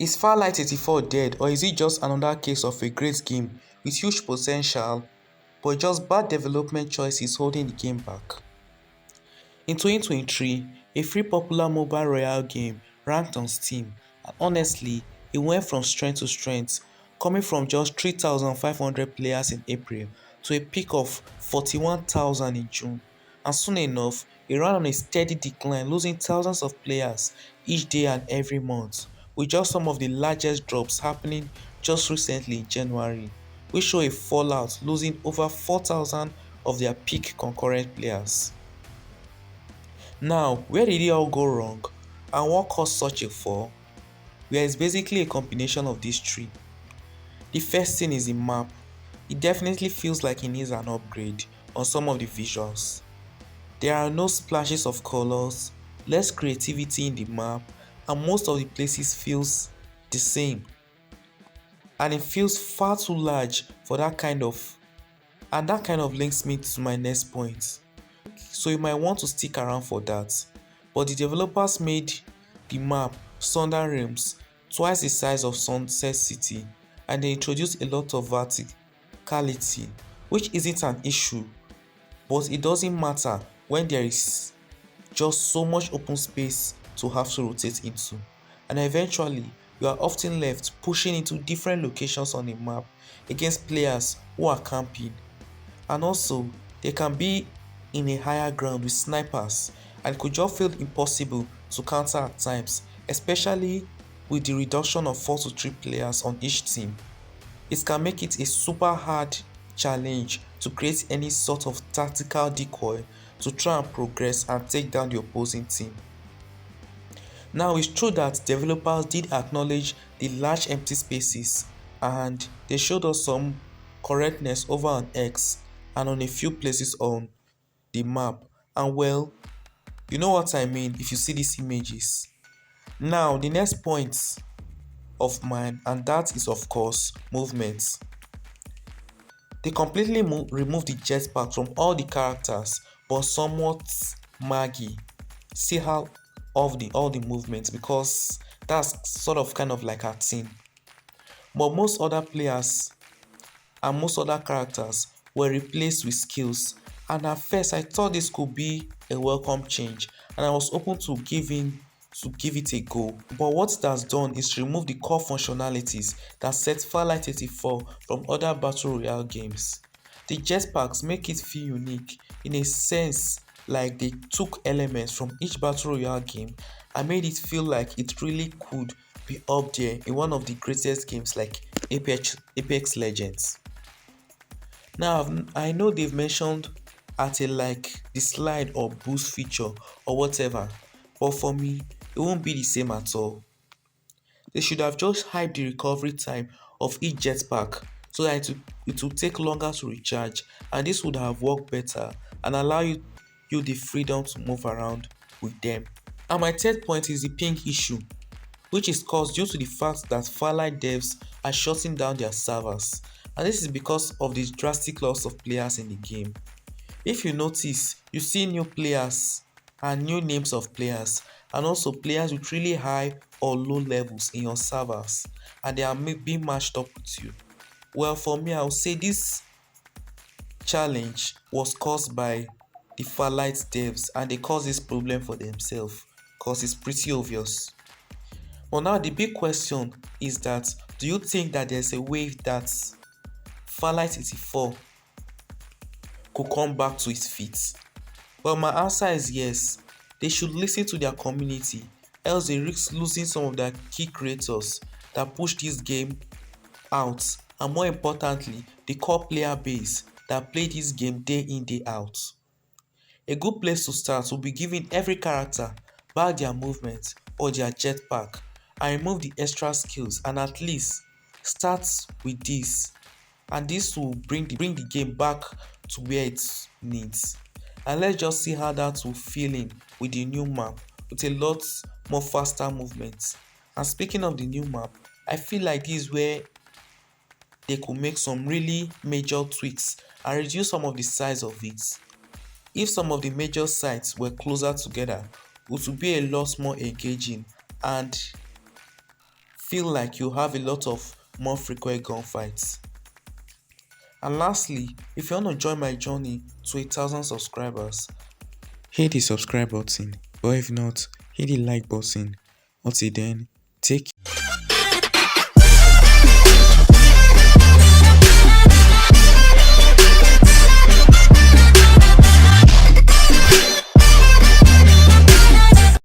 Is Farlight 84 dead, or is it just another case of a great game with huge potential but just bad development choices holding the game back? In 2023, a free popular mobile royale game ranked on Steam, and honestly, it went from strength to strength, coming from just 3,500 players in April to a peak of 41,000 in June. And soon enough, it ran on a steady decline, losing thousands of players each day and every month, with just some of the largest drops happening just recently in January, which show a fallout, losing over 4,000 of their peak concurrent players. Now, where did it all go wrong, and what caused such a fall? Well, it's basically a combination of these three. The first thing is the map. It definitely feels like it needs an upgrade on some of the visuals. There are no splashes of colors, less creativity in the map, and most of the places feels the same. And it feels far too large for that kind of, and that kind of links me to my next point. So you might want to stick around for that. But the developers made the map Thunder Realms twice the size of Sunset City, and they introduced a lot of verticality, which isn't an issue, but it doesn't matter when there is just so much open space to have to rotate into. And eventually, you are often left pushing into different locations on the map against players who are camping, and also they can be in a higher ground with snipers and could just feel impossible to counter at times, especially with the reduction of 4 to 3 players on each team. It can make it a super hard challenge to create any sort of tactical decoy to try and progress and take down the opposing team. Now, it's true that developers did acknowledge the large empty spaces, and they showed us some correctness over on X and on a few places on the map. And well, you know what I mean if you see these images. Now, the next point of mine, and that is of course movement. They completely removed the jetpack from all the characters, but somewhat Maggie see how of the all the movements, because that's sort of kind of like her thing. But most other players and most other characters were replaced with skills, and at first I thought this could be a welcome change, and I was open to give it a go. But what it has done is remove the core functionalities that set Farlight 84 from other battle royale games. The jetpacks make it feel unique in a sense, like they took elements from each battle royale game and made it feel like it really could be up there in one of the greatest games like Apex Legends. Now, I know they've mentioned at a like the slide or boost feature or whatever, but for me, it won't be the same at all. They should have just hyped the recovery time of each jetpack so that it would take longer to recharge, and this would have worked better and allow you the freedom to move around with them. And my third point is the ping issue, which is caused due to the fact that Farlight devs are shutting down their servers, and this is because of the drastic loss of players in the game. If you notice, you see new players and new names of players, and also players with really high or low levels in your servers, and they are being matched up with you. Well, for me, I would say this challenge was caused by the Farlight devs, and they caused this problem for themselves because it's pretty obvious. But now the big question is that, do you think that there's a way that Farlight 84 could come back to its feet? Well, my answer is yes. They should listen to their community, else they risk losing some of their key creators that push this game out, and more importantly, the core player base that play this game day in day out. A good place to start will be giving every character back their movement or their jetpack and remove the extra skills, and at least start with this, and this will bring the game back to where it needs. And let's just see how that will feel in with the new map with a lot more faster movements. And speaking of the new map, I feel like this is where they could make some really major tweaks and reduce some of the size of it. If some of the major sites were closer together, it would be a lot more engaging and feel like you have a lot of more frequent gunfights. And lastly, if you want to join my journey to 1,000 subscribers, hit the subscribe button, but if not, hit the like button. Until then, take